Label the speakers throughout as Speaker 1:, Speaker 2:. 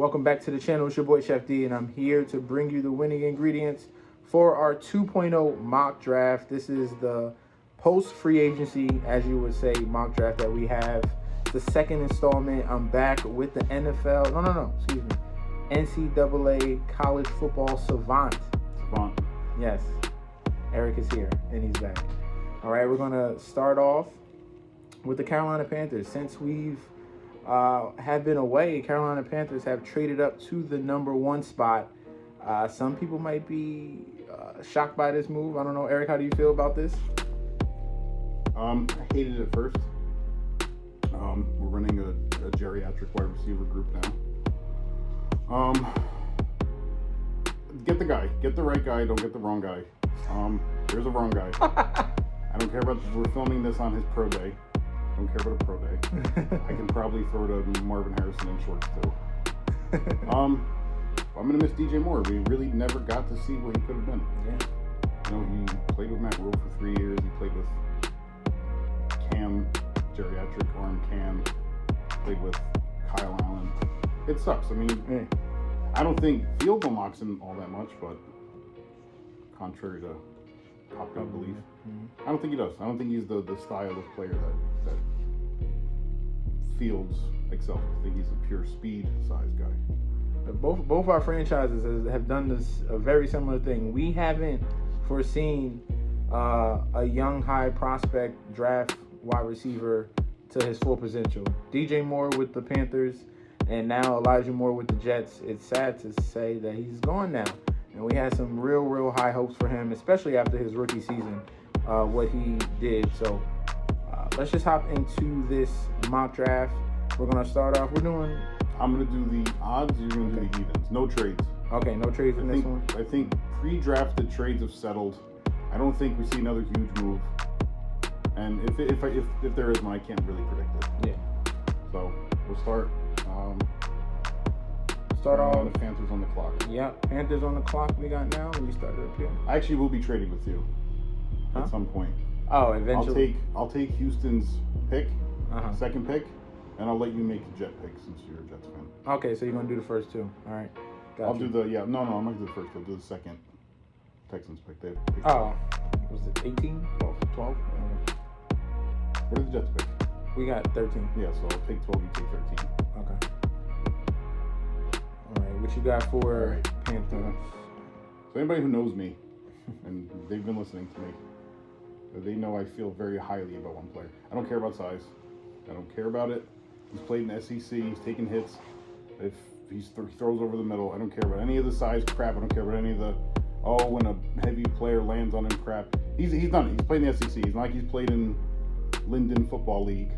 Speaker 1: Welcome back to the channel. It's your boy Chef D, and I'm here to bring you the winning ingredients for our 2.0 mock draft. This is the post-free agency, as you would say, mock draft that we have. It's the second installment. I'm back with the NFL. Excuse me. NCAA college football savant. Yes. Eric is here, and he's back. All right, we're going to start off with the Carolina Panthers. Since we've have been away, Carolina Panthers have traded up to the number 1 spot. Some people might be shocked by this move. I don't know, Eric, how do you feel about this?
Speaker 2: I hated it at first. We're running a geriatric wide receiver group now. Get the guy. Get the right guy. Don't get the wrong guy. There's a wrong guy. I don't care about. We're filming this on his pro day. Don't care about a pro day. I can probably throw to Marvin Harrison in shorts too. I'm gonna miss DJ Moore. We really never got to see what he could have been.
Speaker 1: Yeah.
Speaker 2: You know, he played with Matt Rule for 3 years. He played with Cam, geriatric arm Cam. Played with Kyle Allen. It sucks. I mean, I don't think field goal mocks him all that much, but contrary to popular belief, I don't think he does. I don't think he's the style of player that Fields excels. I think he's a pure speed size guy.
Speaker 1: Both our franchises have done this a very similar thing. We haven't foreseen a young high prospect draft wide receiver to his full potential. DJ Moore with the Panthers, and now Elijah Moore with the Jets. It's sad to say that he's gone now. And we had some real high hopes for him, especially after his rookie season, what he did. So let's just hop into this mock draft. We're going to start off.
Speaker 2: I'm going to do the odds. You're going to do the evens. No trades.
Speaker 1: Okay, no trades in this one.
Speaker 2: I think pre-drafted trades have settled. I don't think we see another huge move. And if there is one, I can't really predict it.
Speaker 1: Yeah.
Speaker 2: So we'll start.
Speaker 1: Start off.
Speaker 2: The Panthers on the clock.
Speaker 1: Yeah, Panthers on the clock we got now. We started up here.
Speaker 2: I actually will be trading with you at some point.
Speaker 1: Oh, eventually.
Speaker 2: I'll take Houston's pick, second pick, and I'll let you make the Jet pick since you're a Jets fan.
Speaker 1: Okay, so you're gonna do the first two. All right.
Speaker 2: I'll do the I'm not gonna do the first. I'll do the second Texans pick. They picked
Speaker 1: was it 18? 12?
Speaker 2: Where's the Jets pick?
Speaker 1: We got 13.
Speaker 2: Yeah, so I'll take 12. You take 13.
Speaker 1: Okay. All right, what you got for Panthers?
Speaker 2: So anybody who knows me, and they've been listening to me, they know I feel very highly about one player. I don't care about size. I don't care about it. He's played in the SEC. He's taken hits. If he throws over the middle, I don't care about any of the size crap. I don't care about any of the, when a heavy player lands on him crap. He's done it. He's played in the SEC. It's not like he's played in Linden Football League.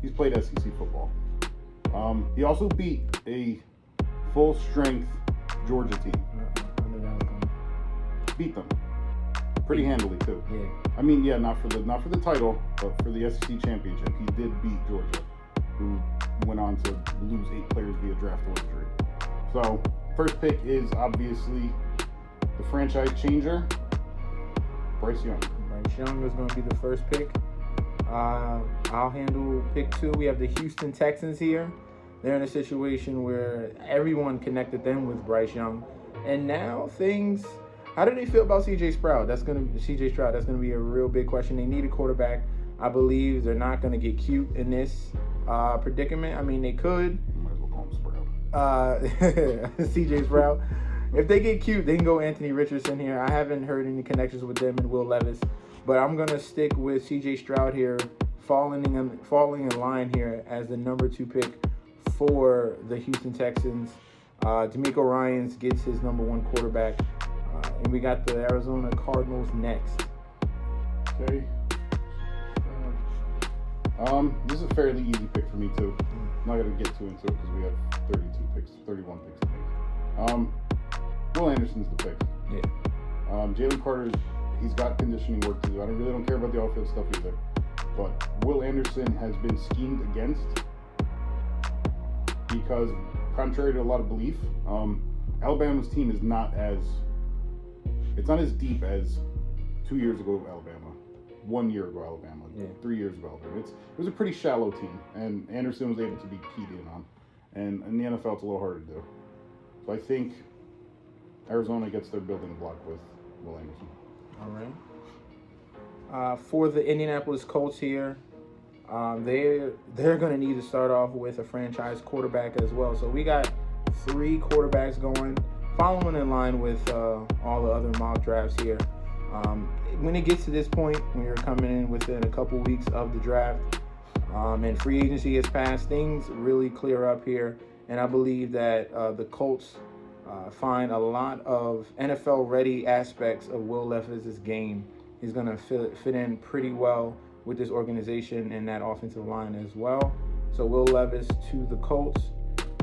Speaker 2: He's played SEC football. He also beat a full-strength Georgia team. Beat them pretty handily too.
Speaker 1: Yeah.
Speaker 2: I mean, not for the title, but for the SEC championship, he did beat Georgia, who went on to lose 8 players via draft or injury. So, first pick is obviously the franchise changer, Bryce Young.
Speaker 1: Bryce Young is going to be the first pick. I'll handle pick 2. We have the Houston Texans here. They're in a situation where everyone connected them with Bryce Young, and now things. How do they feel about CJ Stroud? That's gonna be a real big question. They need a quarterback. I believe they're not gonna get cute in this predicament. I mean, they could.
Speaker 2: Might as well call him Sprout.
Speaker 1: CJ Stroud. If they get cute, they can go Anthony Richardson here. I haven't heard any connections with them and Will Levis, but I'm gonna stick with CJ Stroud here, falling in line here as the number 2 pick for the Houston Texans. D'Amico Ryans gets his number 1 quarterback. And we got the Arizona Cardinals next.
Speaker 2: Okay. This is a fairly easy pick for me too. I'm not gonna get too into it because we have 31 picks to make. Will Anderson's the pick.
Speaker 1: Yeah.
Speaker 2: Jalen Carter, he's got conditioning work to do. I really don't care about the off-field stuff either. But Will Anderson has been schemed against because, contrary to a lot of belief, Alabama's team is not as deep as 2 years ago Alabama, 1 year ago Alabama, 3 years ago Alabama. It was a pretty shallow team, and Anderson was able to be keyed in on. And in the NFL, it's a little harder to do. So I think Arizona gets their building block with Will Anderson.
Speaker 1: All right. For the Indianapolis Colts here, they're going to need to start off with a franchise quarterback as well. So we got 3 quarterbacks going, following in line with all the other mock drafts here. When it gets to this point, when you're coming in within a couple weeks of the draft, and free agency has passed, things really clear up here. And I believe that the Colts find a lot of NFL-ready aspects of Will Levis's game. He's going to fit in pretty well with this organization and that offensive line as well. So Will Levis to the Colts.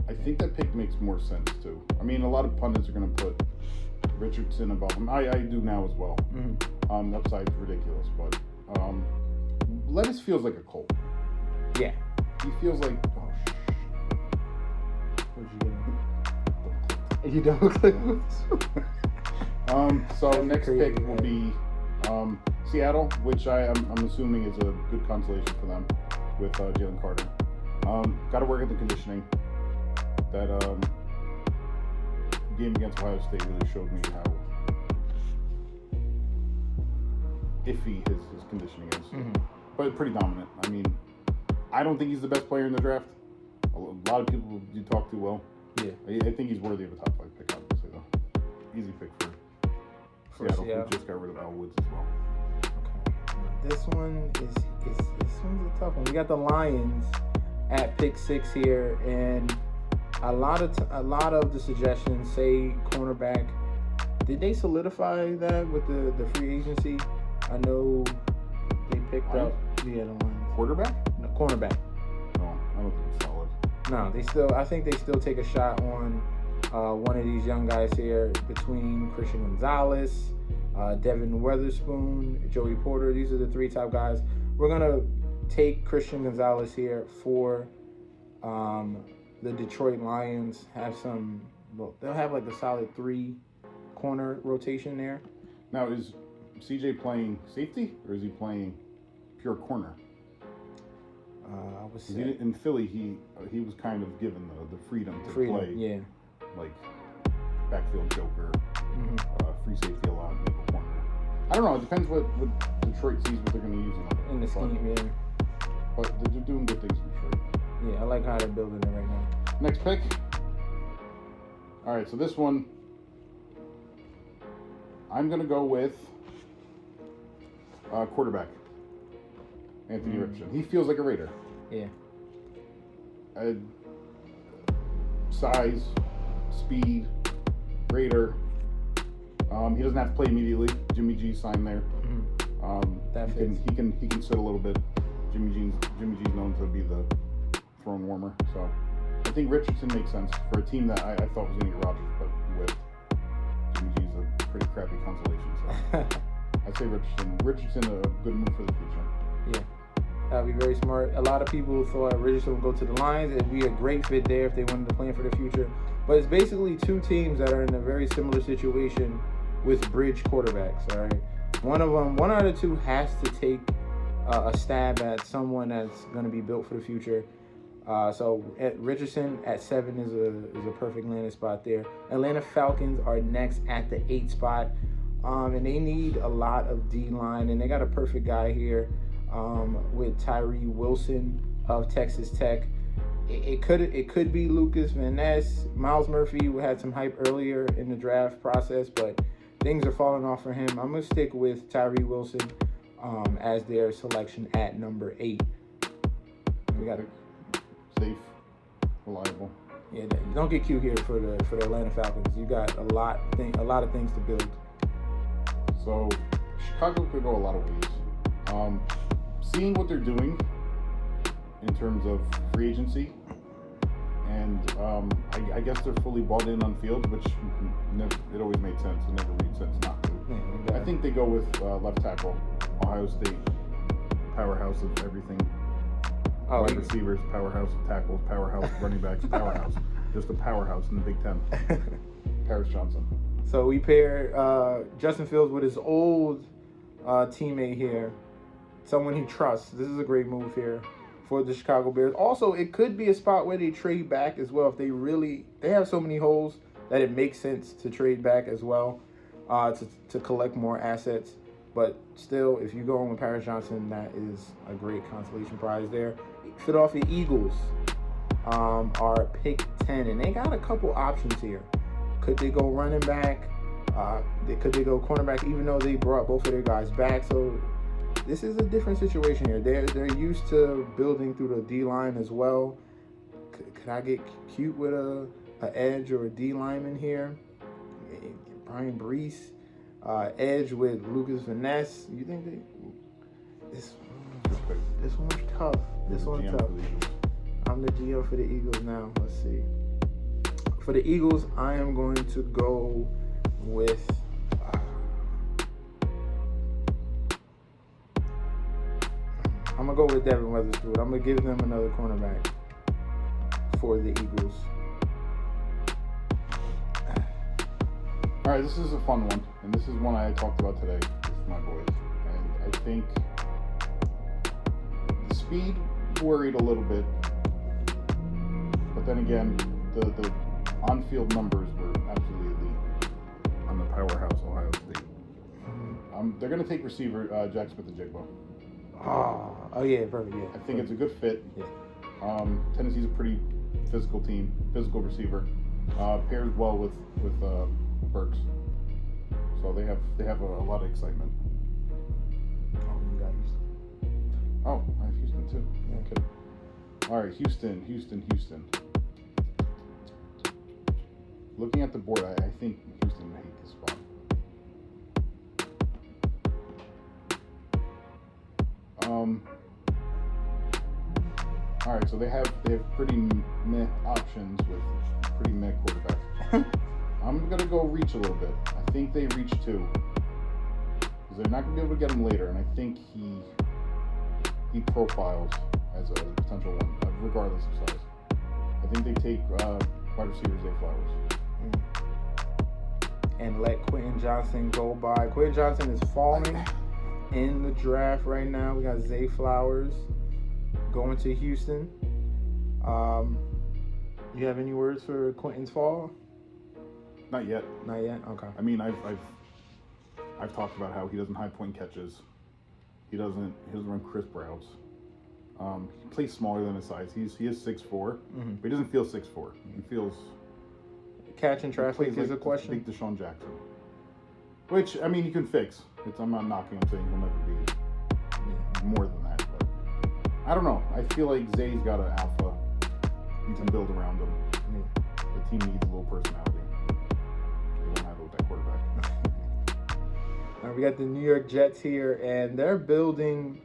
Speaker 2: I think that pick makes more sense too. I mean, a lot of pundits are going to put Richardson above him. I do now as well. The upside's ridiculous, but Levis feels like a Colt.
Speaker 1: Yeah.
Speaker 2: He feels like,
Speaker 1: You don't click.
Speaker 2: So
Speaker 1: That's
Speaker 2: next
Speaker 1: crazy,
Speaker 2: pick will be Seattle, which I'm assuming is a good consolation for them with Jalen Carter. Got to work at the conditioning. That game against Ohio State really showed me how iffy his conditioning is. But pretty dominant. I mean, I don't think he's the best player in the draft. A lot of people you talk to well.
Speaker 1: Yeah.
Speaker 2: I think he's worthy of a top 5 pick, obviously, though. Easy pick for Seattle, who just got rid of Al Woods as well.
Speaker 1: Okay. This one's a tough one. We got the Lions at pick 6 here, and a lot of the suggestions say cornerback. Did they solidify that with the free agency? I know they picked up the Lions.
Speaker 2: Quarterback?
Speaker 1: No, cornerback.
Speaker 2: No, I don't think it's solid.
Speaker 1: No, I think they still take a shot on one of these young guys here between Christian Gonzalez, Devin Witherspoon, Joey Porter. These are the 3 top guys. We're going to take Christian Gonzalez here for the Detroit Lions. They'll have like a solid 3 corner rotation there.
Speaker 2: Now, is CJ playing safety or is he playing pure corner?
Speaker 1: I would say
Speaker 2: in Philly, he was kind of given the freedom to play.
Speaker 1: Yeah.
Speaker 2: Like backfield joker, free safety a lot, nickel corner. I don't know. It depends what Detroit sees what they're going to use
Speaker 1: in the scheme. Yeah.
Speaker 2: But they're doing good things in Detroit.
Speaker 1: Yeah, I like how they're building it right now.
Speaker 2: Next pick. All right, so this one, I'm going to go with quarterback, Anthony Richardson. He feels like a Raider.
Speaker 1: Yeah.
Speaker 2: Size, speed, Raider. He doesn't have to play immediately. Jimmy G signed there. He can sit a little bit. Jimmy G's known to be the throne warmer, so I think Richardson makes sense for a team that I thought was going to get Rodgers, but with Jimmy G's a pretty crappy consolation. So I'd say Richardson a good move for the future.
Speaker 1: Yeah. That would be very smart. A lot of people thought Richardson would go to the Lions. It'd be a great fit there if they wanted to plan for the future. But it's basically 2 teams that are in a very similar situation with bridge quarterbacks, all right? One out of the 2 has to take a stab at someone that's going to be built for the future. So at Richardson at 7 is a perfect landing spot there. Atlanta Falcons are next at the 8 spot. And they need a lot of D-line, and they got a perfect guy here. With Tyree Wilson of Texas Tech. It could be Lucas Van Ness. Miles Murphy had some hype earlier in the draft process, but things are falling off for him. I'm going to stick with Tyree Wilson as their selection at number 8. We got
Speaker 2: safe, reliable.
Speaker 1: Yeah, you don't get cute here for the Atlanta Falcons. You got a lot of things to build.
Speaker 2: So Chicago could go a lot of ways. Seeing what they're doing in terms of free agency, and I guess they're fully bought in on Fields, which it always made sense. It never made sense not to. I think they go with left tackle, Ohio State, powerhouse of everything. Wide receivers, powerhouse of tackles, powerhouse of running backs, powerhouse. Just a powerhouse in the Big Ten. Paris Johnson.
Speaker 1: So we pair Justin Fields with his old teammate here, someone he trusts. This is a great move here for the Chicago Bears. Also, it could be a spot where they trade back as well if they have so many holes that it makes sense to trade back as well, to collect more assets. But still, if you go on with Paris Johnson, that is a great consolation prize there. Philadelphia Eagles are pick 10, and they got a couple options here. Could they go running back? Could they go cornerback? Even though they brought both of their guys back, so this is a different situation here. They're used to building through the D line as well. Could I get cute with a edge or a D lineman here? Brian Brees, edge with Lucas Vaness. You think this one's tough? This one's tough. I'm the GM for the Eagles now. Let's see. For the Eagles, I am going to go with. I'm going to go with Devin Weatherspoon. I'm going to give them another cornerback for the Eagles.
Speaker 2: All right, this is a fun one, and this is one I talked about today with my boys. And I think the speed worried a little bit, but then again, the on-field numbers were absolutely elite on the powerhouse Ohio State. They're going to take receiver Jack Smith-Njigba.
Speaker 1: Oh yeah, perfect. Yeah,
Speaker 2: I think it's a good fit.
Speaker 1: Yeah.
Speaker 2: Tennessee's a pretty physical team, physical receiver. Pairs well with Burks, so they have a lot of excitement.
Speaker 1: You got Houston.
Speaker 2: Oh, I have Houston too.
Speaker 1: Yeah.
Speaker 2: Okay. All right, Houston. Looking at the board, I think Houston may hate this spot. All right, so they have pretty meh options with pretty meh quarterbacks. I'm gonna go reach a little bit. I think they reach 2 because they're not gonna be able to get him later, and I think he profiles as a potential one, regardless of size. I think they take wide receiver Zay Flowers.
Speaker 1: And let Quentin Johnson go by. Quentin Johnson is falling in the draft right now. We got Zay Flowers going to Houston. You have any words for Quentin's fall?
Speaker 2: Not yet.
Speaker 1: Not yet? Okay.
Speaker 2: I mean, I've talked about how he doesn't high point catches. He doesn't run crisp routes. He plays smaller than his size. He is 6'4", but he doesn't feel 6'4". He feels
Speaker 1: catching traffic is a question.
Speaker 2: Big Deshaun Jackson, which I mean he can fix. I'm not knocking him, saying he'll never be more than that. But I don't know. I feel like Zay's got an alpha. You can build around him. The team needs a little personality. They won't have it with that quarterback.
Speaker 1: Now we got the New York Jets here, and they're building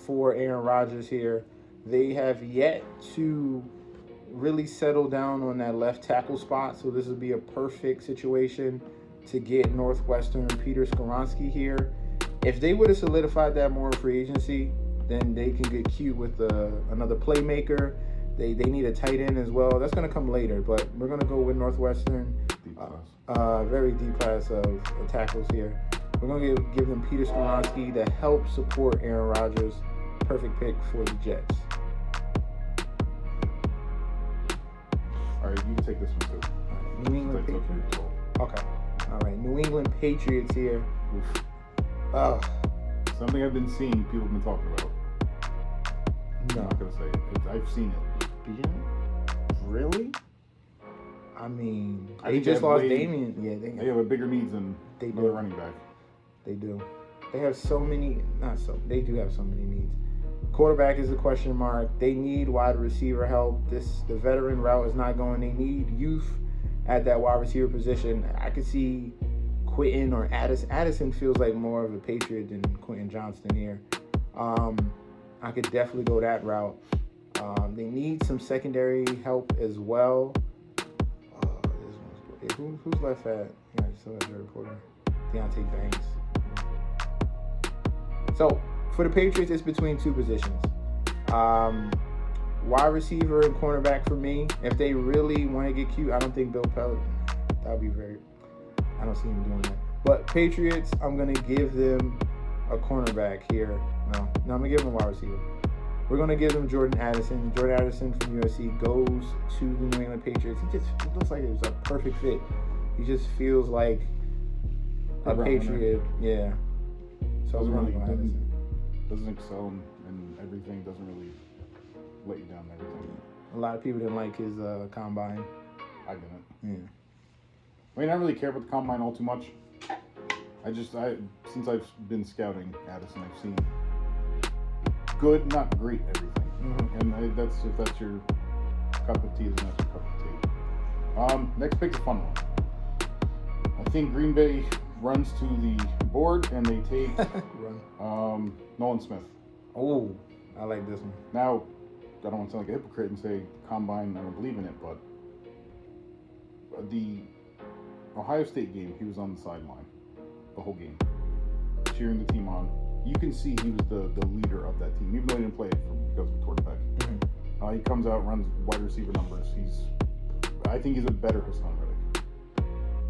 Speaker 1: for Aaron Rodgers here. They have yet to really settle down on that left tackle spot, so this would be a perfect situation to get Northwestern Peter Skoronski here. If they would have solidified that more in free agency, then they can get cute with another playmaker. They need a tight end as well. That's going to come later, but we're going to go with Northwestern.
Speaker 2: Deep class.
Speaker 1: Very deep class of tackles here. We're going to give them Peter Skoronski to help support Aaron Rodgers. Perfect pick for the Jets.
Speaker 2: All right, you can take this one too.
Speaker 1: Right, New England Patriots. Okay. All right, New England Patriots here.
Speaker 2: Something I've been seeing people have been talking about.
Speaker 1: No.
Speaker 2: I'm not going to say it. I've seen it.
Speaker 1: Really? I mean,
Speaker 2: I
Speaker 1: they
Speaker 2: think
Speaker 1: just
Speaker 2: they have
Speaker 1: lost
Speaker 2: way-
Speaker 1: Damian. Yeah,
Speaker 2: They have a bigger needs than
Speaker 1: They
Speaker 2: another
Speaker 1: do.
Speaker 2: running back.
Speaker 1: They do. They have so many. They do have so many needs. Quarterback is a question mark. They need wide receiver help. The veteran route is not going. They need youth at that wide receiver position. I could see Quentin or Addison. Addison feels like more of a Patriot than Quentin Johnston here. I could definitely go that route. They need some secondary help as well. Who's left at? Yeah, still have Jared Porter. Deontay Banks. So, for the Patriots, it's between two positions. Wide receiver and cornerback for me. If they really want to get cute, I don't think Bill Pellet. That would be very... I don't see him doing that. But Patriots, I'm going to give them a cornerback here. No, I'm going to give them a wide receiver. We're going to give them Jordan Addison. Jordan Addison from USC goes to the New England Patriots. It looks like it was a perfect fit. He just feels like a Patriot. Yeah. So
Speaker 2: doesn't really doesn't excel in everything. Doesn't really let you down in everything.
Speaker 1: A lot of people didn't like his combine.
Speaker 2: I didn't.
Speaker 1: Yeah.
Speaker 2: I mean, I don't really care about the combine all too much. Since I've been scouting Addison, I've seen good, not great, everything. Mm-hmm. And if that's your cup of tea, then that's your cup of tea. Next pick's a fun one. I think Green Bay runs to the board and they take Nolan Smith.
Speaker 1: Oh, I like this one.
Speaker 2: Now, I don't want to sound like a hypocrite and say combine, I don't believe in it, but the Ohio State game, he was on the sideline the whole game, cheering the team on. You can see he was the leader of that team, even though he didn't play it because of the quarterback. Mm-hmm. He comes out, runs wide receiver numbers. I think he's a better Hassan Reddick.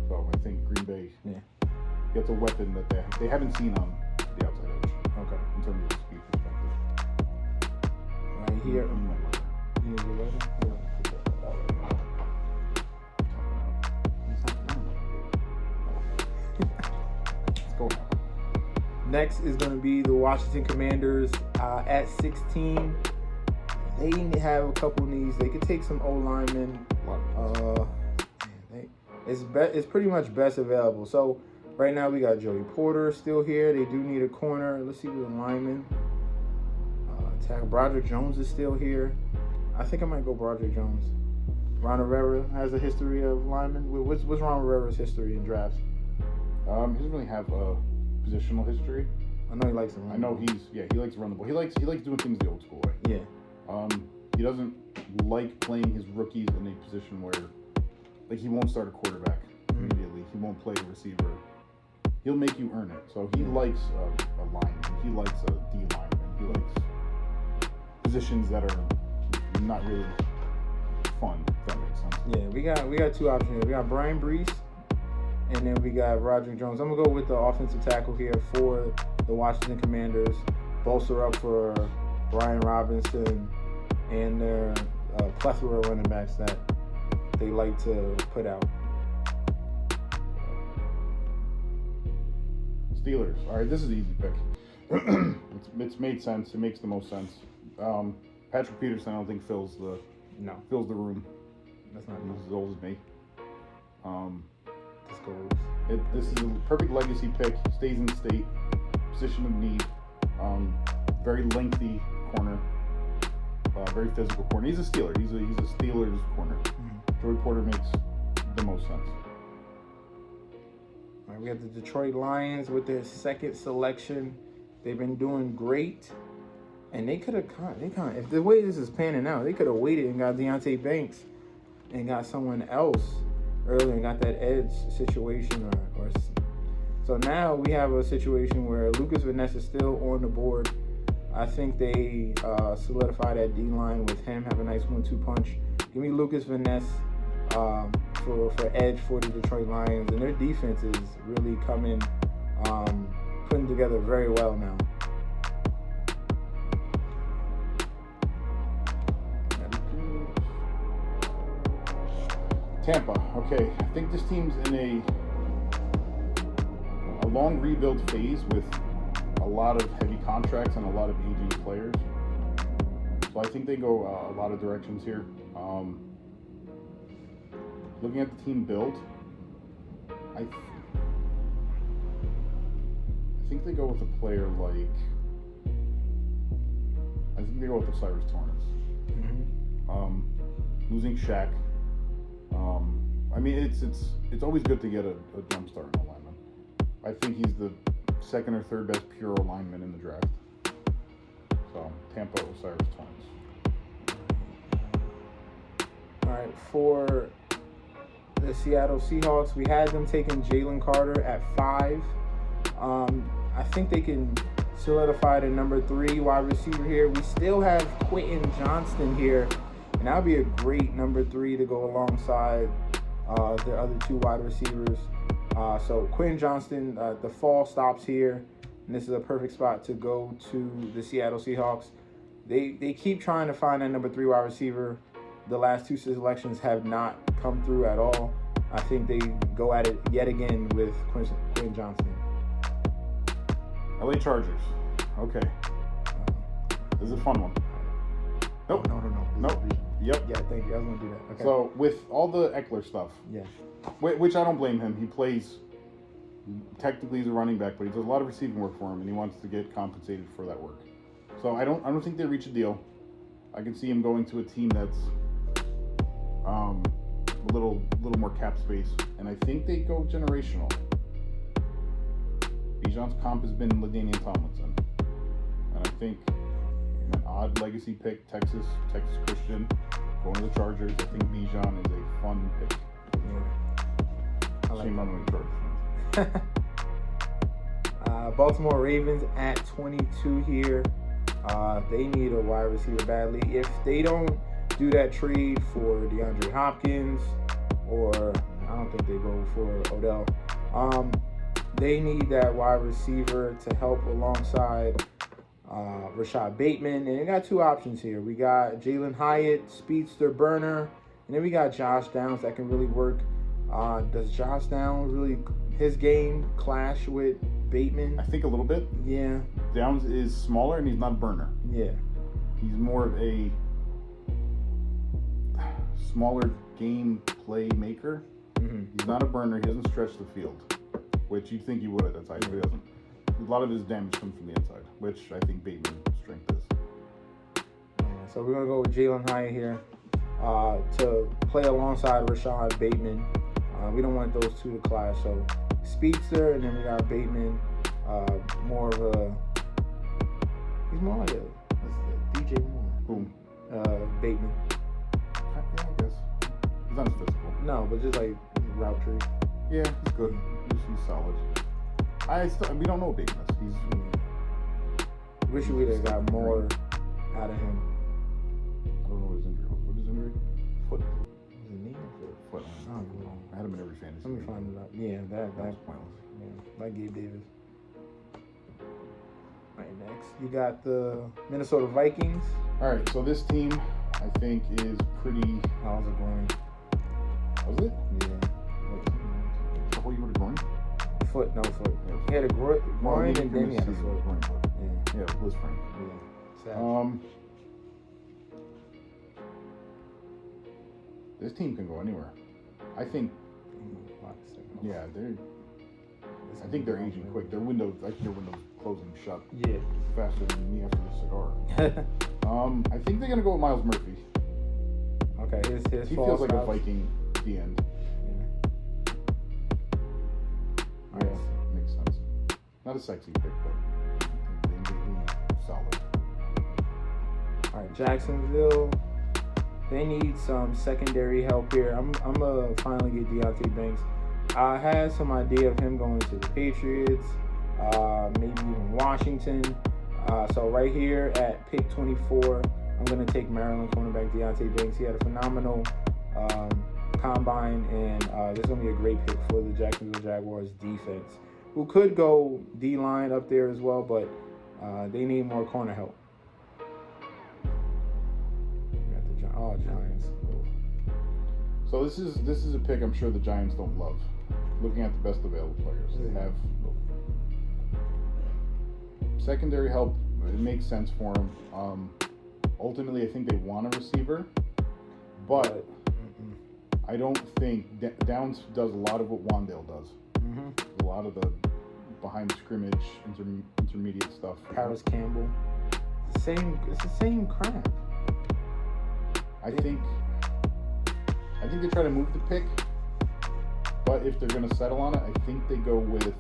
Speaker 2: So I think Green Bay gets a weapon that they haven't seen on the outside edge. Okay. In terms of speed perspective.
Speaker 1: Right here. You need to get ready? Yeah. Next is going to be the Washington Commanders at 16. They have a couple needs. They could take some O-linemen. It's pretty much best available. So right now we got Joey Porter still here. They do need a corner. Let's see who's a lineman. Tackle Broderick Jones is still here. I think I might go Broderick Jones. Ron Rivera has a history of linemen. What's Ron Rivera's history in drafts?
Speaker 2: He doesn't really have a positional history.
Speaker 1: I know he likes to run.
Speaker 2: I know he likes to run the ball. He likes doing things the old school way.
Speaker 1: Yeah.
Speaker 2: He doesn't like playing his rookies in a position where, like, he won't start a quarterback immediately. He won't play a receiver. He'll make you earn it. So he likes a lineman. He likes a D lineman. He likes positions that are not really fun, if that makes sense.
Speaker 1: Yeah, we got two options here. We got Brian Brees, and then we got Roderick Jones. I'm going to go with the offensive tackle here for the Washington Commanders. Bolster up for Brian Robinson and their plethora of running backs that they like to put out.
Speaker 2: Steelers. All right, this is an easy pick. It's made sense. It makes the most sense. Patrick Peterson, I don't think fills the room.
Speaker 1: That's not
Speaker 2: He's as old as me.
Speaker 1: This
Speaker 2: is a perfect legacy pick. Stays in state. Position of need. Very lengthy corner. Very physical corner. He's a Steeler. He's a Steelers corner. Mm-hmm. Joey Porter makes the most sense.
Speaker 1: All right, we have the Detroit Lions with their second selection. They've been doing great. And they could have if the way this is panning out, they could have waited and got Deonte Banks and got someone else earlier and got that edge situation or so now we have a situation where Lucas Van Ness is still on the board. I think they solidify that D-line with him, have a nice 1-2 punch. Give me Lucas Van Ness for edge for the Detroit Lions, and their defense is really putting together very well now.
Speaker 2: Tampa. Okay, I think this team's in a long rebuild phase with a lot of heavy contracts and a lot of aging players. So I think they go a lot of directions here. Looking at the team build, I think they go with a player like. I think they go with the Cyrus Torrance. Mm-hmm. Losing Shaq. I mean, it's always good to get a jump start in a lineman. I think he's the second or third best pure lineman in the draft. So, Tampa, Cyrus Torrance.
Speaker 1: All right, for the Seattle Seahawks, we had them taking Jalen Carter at 5. I think they can solidify the number 3 wide receiver here. We still have Quentin Johnston here, and that'll be a great number 3 to go alongside the other 2 wide receivers. So Quentin Johnston, the fall stops here, and this is a perfect spot to go to the Seattle Seahawks. they keep trying to find that number 3 wide receiver. The last 2 selections have not come through at all. I think they go at it yet again with Quinn Johnston.
Speaker 2: LA Chargers. Okay. This is a fun one. Nope.
Speaker 1: No.
Speaker 2: Nope. Yep.
Speaker 1: Yeah, thank you. I was going to do that. Okay.
Speaker 2: So, with all the Eckler stuff,
Speaker 1: yeah.
Speaker 2: Which I don't blame him. He plays, technically he's a running back, but he does a lot of receiving work for him, and he wants to get compensated for that work. So, I don't think they reach a deal. I can see him going to a team that's a little more cap space, and I think they go generational. Bijan's comp has been LaDainian Tomlinson, and I think an odd legacy pick, Texas Christian, going to the Chargers. I think Bijan is a fun pick.
Speaker 1: Yeah. I like
Speaker 2: Shame on the Chargers.
Speaker 1: Baltimore Ravens at 22 here. They need a wide receiver badly. If they don't do that trade for DeAndre Hopkins, or I don't think they go for Odell, they need that wide receiver to help alongside Rashad Bateman. And they got 2 options here. We got Jalen Hyatt, speedster burner, and then we got Josh Downs that can really work. Does Josh Downs really, his game clash with Bateman?
Speaker 2: I think a little bit.
Speaker 1: Yeah.
Speaker 2: Downs is smaller and he's not a burner.
Speaker 1: Yeah.
Speaker 2: He's more of a smaller game play maker.
Speaker 1: Mm-hmm.
Speaker 2: He's not a burner. He doesn't stretch the field, which you'd think he would at that size, but he doesn't. A lot of his damage comes from the inside, which I think Bateman's strength is.
Speaker 1: So we're going to go with Jalen Hyatt here to play alongside Rashad Bateman. We don't want those 2 to clash. So speedster, and then we got Bateman, more of a, he's more like a DJ Moore.
Speaker 2: Who?
Speaker 1: Bateman.
Speaker 2: Yeah, I guess. He's not as physical.
Speaker 1: No, but just like route tree.
Speaker 2: Yeah, he's good. He's solid. We don't know what Bateman is.
Speaker 1: Wish we would have got more out of him.
Speaker 2: I don't know what his injury was. What is his injury? Foot.
Speaker 1: Was it knee or
Speaker 2: Foot.
Speaker 1: I don't know.
Speaker 2: I had him in every fantasy.
Speaker 1: Let me find it out. Yeah, that's
Speaker 2: pointless.
Speaker 1: Yeah, like Gabe Davis. All right, next you got the Minnesota Vikings.
Speaker 2: All right, so this team I think is pretty.
Speaker 1: How's it going?
Speaker 2: Was it?
Speaker 1: Yeah.
Speaker 2: The whole year with a groin?
Speaker 1: Foot, no foot. He had a groin and then he had a foot.
Speaker 2: Groin foot.
Speaker 1: Yeah.
Speaker 2: Yeah, Liz Frank.
Speaker 1: Yeah. Sad.
Speaker 2: This team can go anywhere. I think. Yeah, I think they're aging quick. Their windows, I think their window's closing shut.
Speaker 1: Yeah.
Speaker 2: Faster than me after the cigar. I think they're gonna go with Miles Murphy.
Speaker 1: Okay, his
Speaker 2: he feels like a Viking at the end.
Speaker 1: Yeah.
Speaker 2: Yeah, makes sense. Not a sexy pick, but solid.
Speaker 1: All right, Jacksonville. They need some secondary help here. I'm gonna finally get Deontay Banks. I had some idea of him going to the Patriots, maybe even Washington. So right here at pick 24, I'm gonna take Maryland cornerback Deontay Banks. He had a phenomenal combine, and this is gonna be a great pick for the Jacksonville Jaguars defense, who could go D-line up there as well, but they need more corner help. Giants.
Speaker 2: So this is a pick I'm sure the Giants don't love. Looking at the best available players, they have secondary help. It makes sense for them. Ultimately, I think they want a receiver, but I don't think Downs does a lot of what Wandale does. A lot of the behind scrimmage, intermediate stuff.
Speaker 1: Paris Campbell. It's the same crap.
Speaker 2: I think they try to move the pick, but if they're going to settle on it, I think they go with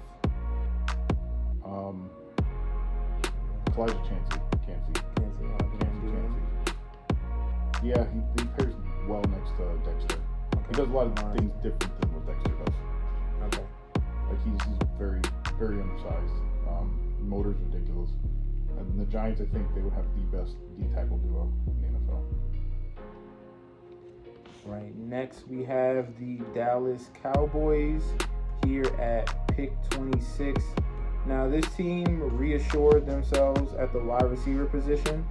Speaker 2: Elijah Chancey. Yeah, he pairs well next to Dexter. Okay. He does a lot of things different than what Dexter does.
Speaker 1: Okay.
Speaker 2: Like he's very, very undersized. Motor's ridiculous. And the Giants, I think they would have the best D-tackle duo in the NFL.
Speaker 1: Right, next we have the Dallas Cowboys here at pick 26. Now this team reassured themselves at the wide receiver position.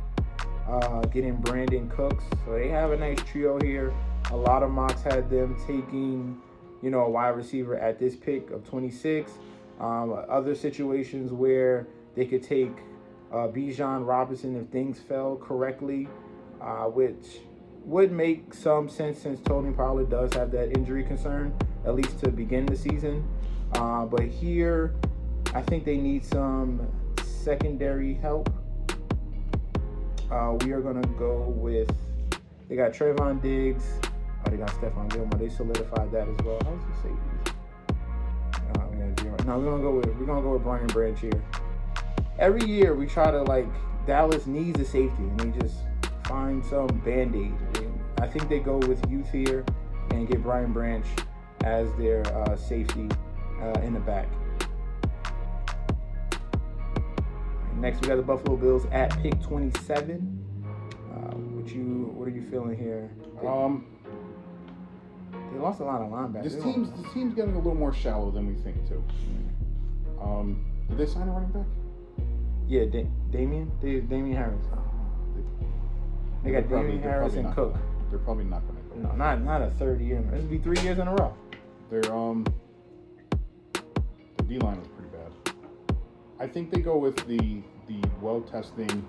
Speaker 1: getting Brandon Cooks. So they have a nice trio here. A lot of mocks had them taking, a wide receiver at this pick of 26. Other situations where they could take Bijan Robinson if things fell correctly, which would make some sense since Tony Pollard does have that injury concern, at least to begin the season. But here, I think they need some secondary help. We are going to go with, they got Trayvon Diggs. Oh, they got Stephon Gilmore. They solidified that as well. How's the safeties? No, we're gonna go with Brian Branch here. Every year we try to Dallas needs a safety and they just find some band-aid. I think they go with youth here and get Brian Branch as their safety in the back. Next, we got the Buffalo Bills at pick 27. What are you feeling here? They lost a lot of linebackers.
Speaker 2: This team's getting a little more shallow than we think too. Did they sign a running back?
Speaker 1: Yeah, Damian Harris. They got Damian Harris and Cook.
Speaker 2: They're probably not going to go.
Speaker 1: No, not a third year. This would be 3 years in a row.
Speaker 2: The D-line is pretty bad. I think they go with the well-testing,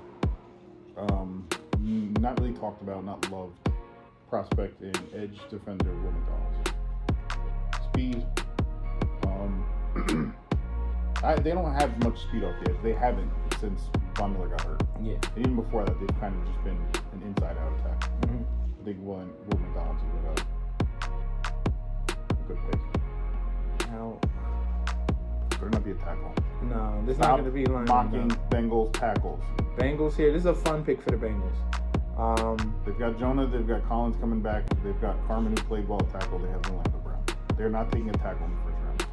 Speaker 2: not really talked about, not loved prospect in edge defender Will McDonald. Speed. They don't have much speed off the edge. They haven't since Von Miller got hurt.
Speaker 1: Yeah.
Speaker 2: And even before that, they've kind of just been an inside-out attack.
Speaker 1: Mm-hmm.
Speaker 2: I think Will McDonald's a good pick.
Speaker 1: Now,
Speaker 2: better not be a tackle.
Speaker 1: No, this is not going to be line.
Speaker 2: Mocking Bengals tackles.
Speaker 1: Bengals here. This is a fun pick for the Bengals.
Speaker 2: They've got Jonah. They've got Collins coming back. They've got Carmen who played ball tackle. They have Orlando Brown. They're not taking a tackle in the first round.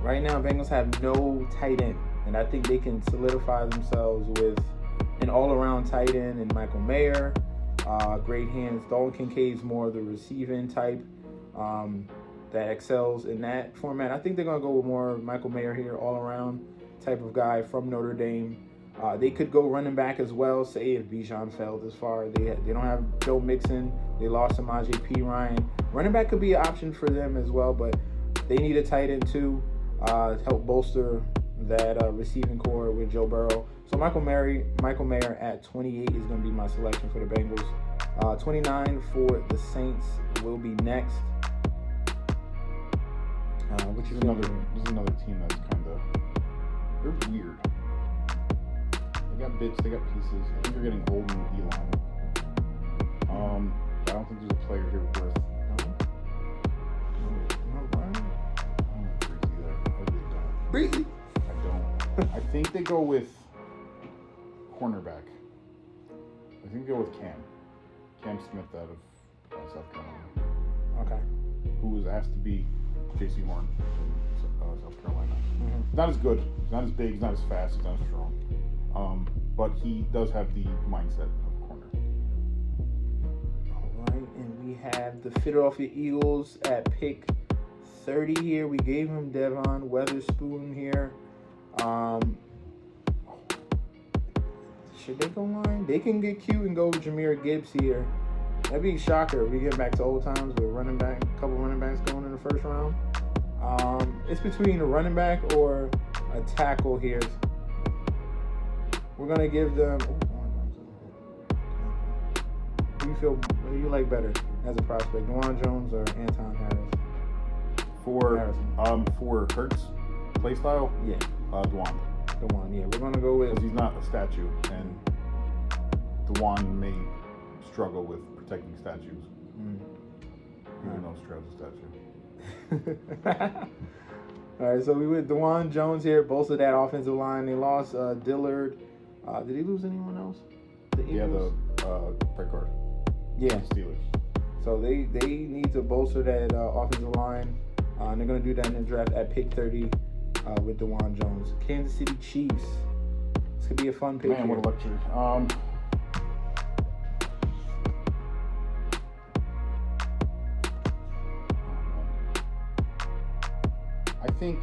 Speaker 1: Right now, Bengals have no tight end, and I think they can solidify themselves with an all-around tight end in Michael Mayer. Great hands. Dalton Kincaid's more the receiving type that excels in that format. I think they're going to go with more Michael Mayer here, all-around type of guy from Notre Dame. They could go running back as well, say if Bijan fell this far. They don't have Joe Mixon. They lost Samaje Perine. Running back could be an option for them as well, but they need a tight end too to help bolster that receiving core with Joe Burrow. So Michael Mayer at 28 is going to be my selection for the Bengals. 29 for the Saints will be next.
Speaker 2: This is another team that's kind of, they're weird. They got bits, they got pieces. I think they're getting old in the D-line. I don't think there's a player here worth.
Speaker 1: Really?
Speaker 2: I don't. I think they go with cornerback. I think they go with Cam Smith out of South Carolina.
Speaker 1: Okay.
Speaker 2: Who was asked to be J.C. Horn in South Carolina.
Speaker 1: Mm-hmm.
Speaker 2: He's not as good. He's not as big. He's not as fast. He's not as strong. But he does have the mindset of corner.
Speaker 1: All right, and we have the Philadelphia Eagles at pick 30 here. We gave him Devon Weatherspoon here. Should they go line? They can get cute and go with Jahmyr Gibbs here. That'd be a shocker if we get back to old times with a couple running backs going in the first round. It's between a running back or a tackle here. We're gonna give them. Who do you like better as a prospect, Dwan Jones or Anton Harris?
Speaker 2: For Hurts play style,
Speaker 1: yeah,
Speaker 2: Dwan.
Speaker 1: Yeah, we're gonna go with
Speaker 2: because he's not a statue, and Dwan may struggle with protecting statues. Even though Stroud's a statue.
Speaker 1: All right, so we went Dwan Jones here, bolstered that offensive line. They lost Dillard. Did he lose anyone else? The Eagles?
Speaker 2: The right guard.
Speaker 1: Yeah.
Speaker 2: The Steelers.
Speaker 1: So they need to bolster that offensive line. And they're going to do that in the draft at pick 30 with Dwan Jones. Kansas City Chiefs. This could be a fun pick.
Speaker 2: Man, what a luxury. I think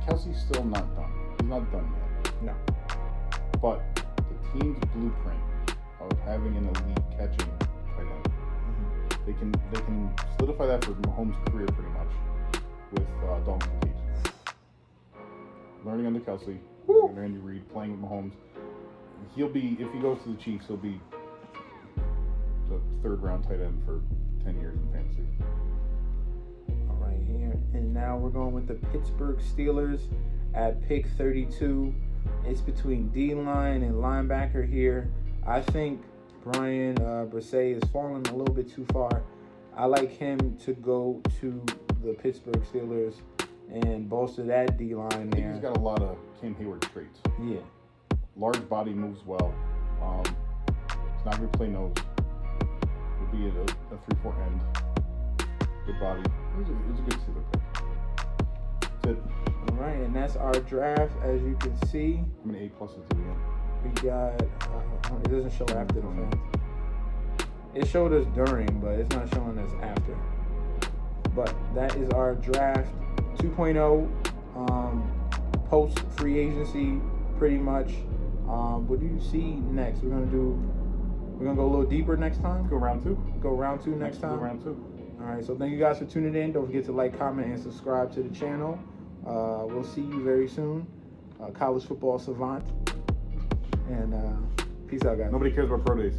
Speaker 2: Kelsey's still not done. He's not done yet.
Speaker 1: No.
Speaker 2: But the team's blueprint of having an elite catching tight end. They can solidify that for Mahomes' career pretty much with Dalton Kincaid. Learning under Kelsey, under Andy Reid, playing with Mahomes. He'll be, if he goes to the Chiefs, he'll be the third round tight end for 10 years in fantasy.
Speaker 1: All right, here. And now we're going with the Pittsburgh Steelers at pick 32. It's between D-line and linebacker here. I think Brian Brisset is falling a little bit too far. I like him to go to the Pittsburgh Steelers and bolster that D-line there.
Speaker 2: I think he's got a lot of Cam Hayward traits.
Speaker 1: Yeah.
Speaker 2: Large body, moves well. He's not going to play nose. He'll be at a 3-4 end. Good body. It's a good Steeler pick. That's it.
Speaker 1: All right, and that's our draft. As you can see,
Speaker 2: How many A pluses do we get?
Speaker 1: we got, it doesn't show after the fact. It showed us during, but it's not showing us after. But that is our draft 2.0, post free agency, pretty much. What do you see next? We're gonna go a little deeper next time.
Speaker 2: Go round 2.
Speaker 1: Go round 2 next time.
Speaker 2: Go round 2.
Speaker 1: All right. So thank you guys for tuning in. Don't forget to like, comment, and subscribe to the channel. We'll see you very soon. College football savant. And peace out, guys.
Speaker 2: Nobody cares about pro days.